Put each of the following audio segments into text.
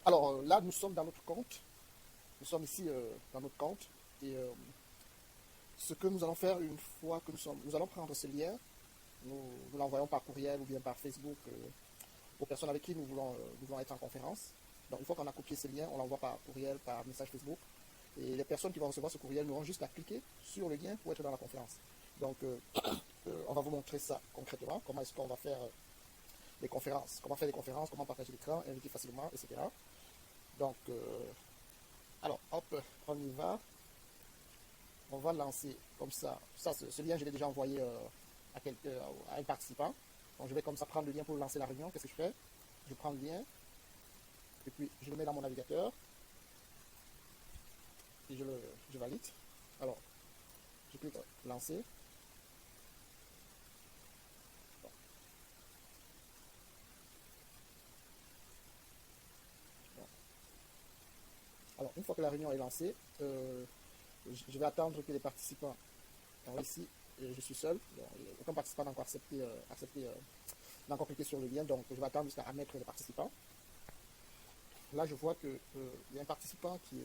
Alors là, nous sommes dans notre compte. Nous sommes ici dans notre compte. Et ce que nous allons faire une fois que nous allons prendre ce lien, nous l'envoyons par courriel ou bien par Facebook aux personnes avec qui nous voulons être en conférence. Donc une fois qu'on a copié ce lien, on l'envoie par courriel, par message Facebook. Et les personnes qui vont recevoir ce courriel n'auront juste à cliquer sur le lien pour être dans la conférence. Donc on va vous montrer ça concrètement, comment est-ce qu'on va faire les conférences, comment partager l'écran, inviter facilement, etc. Donc, alors, hop, on y va. On va lancer comme ça. Ce lien, je l'ai déjà envoyé à un participant. Donc, je vais comme ça prendre le lien pour lancer la réunion. Qu'est-ce que je fais? Je prends le lien et puis je le mets dans mon navigateur et je valide. Alors, je clique lancer. Alors, une fois que la réunion est lancée, je vais attendre que les participants. Alors ici, je suis seul. Donc, aucun participant n'a encore n'a encore cliqué sur le lien. Donc, je vais attendre jusqu'à admettre les participants. Là, je vois qu'il y a un participant qui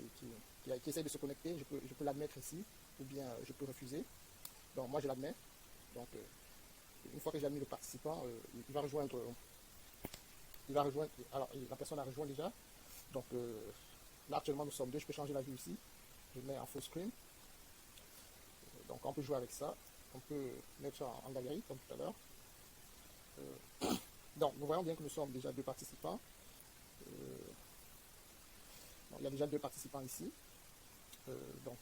essaie de se connecter. Je peux l'admettre ici, ou bien je peux refuser. Donc, moi, je l'admets. Donc, une fois que j'ai admis le participant, il va rejoindre. Alors, la personne a rejoint déjà. Donc, là, actuellement, nous sommes deux. Je peux changer la vue ici. Je mets en full screen. Donc, on peut jouer avec ça. On peut mettre ça en galerie, comme tout à l'heure. Donc, nous voyons bien que nous sommes déjà deux participants. Il y a déjà deux participants ici. Donc,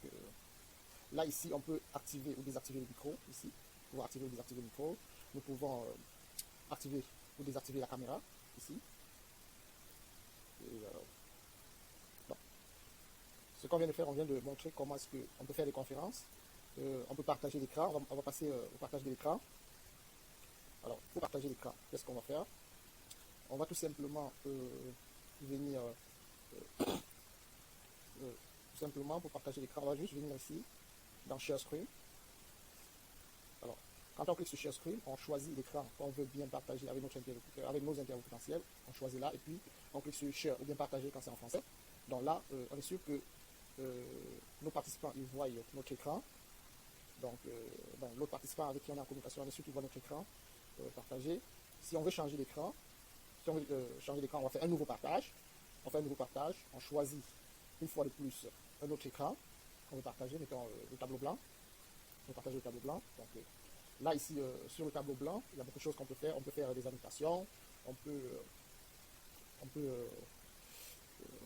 là, ici, on peut activer ou désactiver le micro. Ici, pour activer ou désactiver le micro. Nous pouvons activer ou désactiver la caméra. Ici. Et, bon. Ce qu'on vient de faire, on vient de montrer comment est-ce qu'on peut faire des conférences. On peut partager l'écran. On va passer au partage de l'écran. Alors, pour partager l'écran, qu'est-ce qu'on va faire? On va tout simplement venir tout simplement pour partager l'écran, on va juste venir ici dans Share Screen. Alors, quand on clique sur Share Screen, on choisit l'écran qu'on veut bien partager avec nos interlocuteurs potentiels. On choisit là et puis on clique sur Share ou bien partager quand c'est en français. Donc là, on est sûr que nos participants ils voient notre écran. Donc, l'autre participant avec qui on est en communication, on est sûr qu'il voit notre écran partagé. Si on veut changer l'écran, on va faire un nouveau partage. On fait un nouveau partage, on choisit une fois de plus un autre écran qu'on veut partager, mettons le tableau blanc. On veut partager le tableau blanc. Donc là, ici, sur le tableau blanc, il y a beaucoup de choses qu'on peut faire. On peut faire des annotations, on peut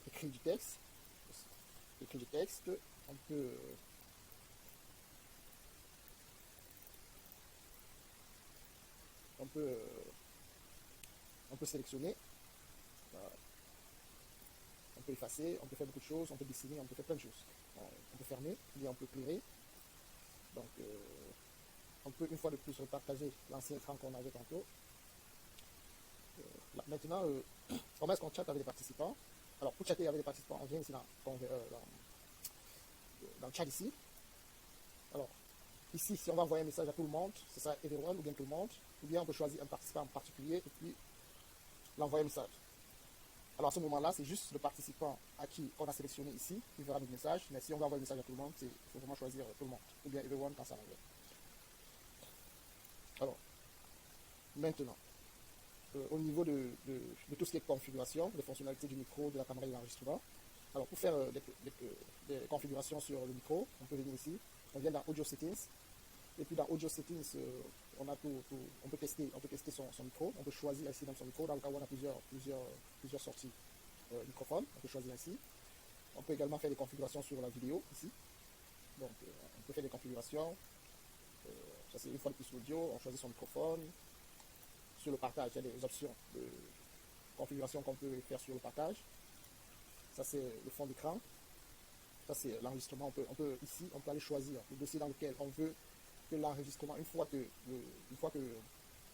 écrire du texte, on peut on peut, on peut sélectionner, on peut effacer, on peut faire beaucoup de choses, on peut dessiner, on peut faire plein de choses. On peut fermer, bien on peut éclairer. Donc, on peut une fois de plus repartager l'ancien écran qu'on avait tantôt. Là, maintenant, comment est-ce qu'on chatte avec les participants? Alors, pour chatter avec les participants, on vient ici dans le chat ici. Alors, ici, si on va envoyer un message à tout le monde, ce sera everyone ou bien tout le monde. Ou bien on peut choisir un participant en particulier et puis l'envoyer un message. Alors à ce moment-là, c'est juste le participant à qui on a sélectionné ici qui verra notre message. Mais si on va envoyer un message à tout le monde, il faut vraiment choisir tout le monde. Ou bien everyone quand ça en anglais. Alors, maintenant, au niveau de tout ce qui est configuration, des fonctionnalités du micro, de la caméra et de l'enregistrement. Alors pour faire des configurations sur le micro, on peut venir ici. On vient dans Audio Settings. Et puis dans Audio Settings, on a on peut tester son micro. On peut choisir ici dans son micro, dans le cas où on a plusieurs sorties microphone. On peut choisir ici. On peut également faire des configurations sur la vidéo ici. Donc on peut faire des configurations. Ça c'est une fois de plus l'audio. On choisit son microphone. Sur le partage, il y a des options de configuration qu'on peut faire sur le partage. Ça c'est le fond d'écran. Ça c'est l'enregistrement. Ici, on peut aller choisir le dossier dans lequel on veut que l'enregistrement, une fois que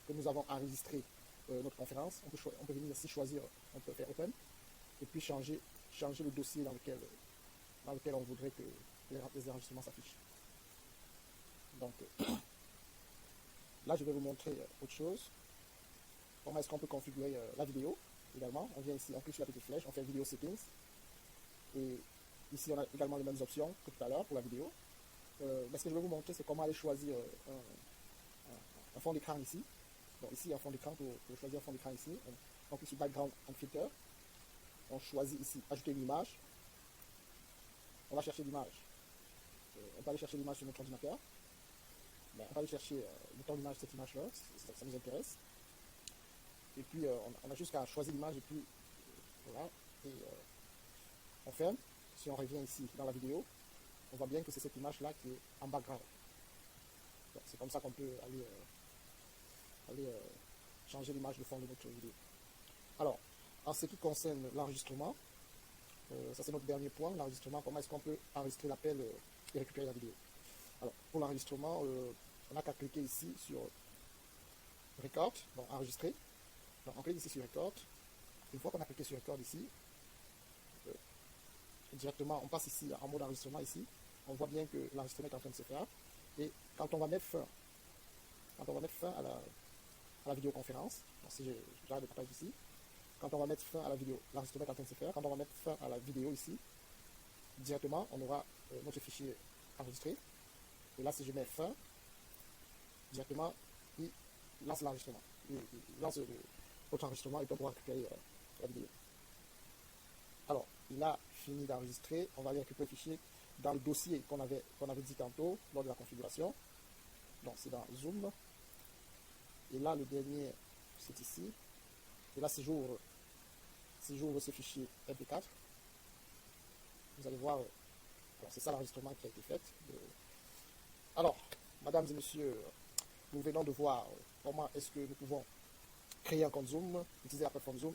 nous avons enregistré notre conférence, on peut venir ici choisir, on peut faire Open, et puis changer le dossier dans lequel on voudrait que les enregistrements s'affichent. Donc là, je vais vous montrer autre chose. Comment est-ce qu'on peut configurer la vidéo. également. On vient ici, on clique sur la petite flèche, on fait vidéo settings. Et ici, on a également les mêmes options que tout à l'heure pour la vidéo. Mais ce que je vais vous montrer, c'est comment aller choisir un fond d'écran ici. Donc ici, un fond d'écran, pour choisir un fond d'écran ici, on clique sur Background and Filter. On choisit ici, ajouter une image. On va chercher l'image. On peut aller chercher l'image sur notre ordinateur. Ben, on va aller chercher le temps d'image, cette image-là, ça nous intéresse. Et puis, on a jusqu'à choisir l'image et puis, voilà. Et on ferme. Si on revient ici dans la vidéo, on voit bien que c'est cette image-là qui est en background. C'est comme ça qu'on peut aller changer l'image de fond de notre vidéo. Alors, en ce qui concerne l'enregistrement, ça c'est notre dernier point, l'enregistrement, comment est-ce qu'on peut enregistrer l'appel et récupérer la vidéo. Alors, pour l'enregistrement, on n'a qu'à cliquer ici sur Record, donc enregistrer. Donc, on clique ici sur Record. Une fois qu'on a cliqué sur Record ici, directement, on passe ici en mode enregistrement ici. On voit bien que l'enregistrement est en train de se faire. Et quand on va mettre fin, à la vidéoconférence, donc si j'arrête le partage ici, quand on va mettre fin à la vidéo, l'enregistrement est en train de se faire. Quand on va mettre fin à la vidéo ici, directement, on aura notre fichier enregistré. Et là, si je mets fin, directement, il lance l'enregistrement. Il lance votre enregistrement et on pourra récupérer la vidéo. Alors, il a fini d'enregistrer. On va aller récupérer le fichier dans le dossier qu'on avait dit tantôt lors de la configuration. Donc, c'est dans Zoom. Et là, le dernier, c'est ici. Et là, si j'ouvre ce fichier MP4, vous allez voir, c'est ça l'enregistrement qui a été fait. Alors, mesdames et messieurs, nous venons de voir comment est-ce que nous pouvons créer un compte Zoom, utiliser la plateforme Zoom.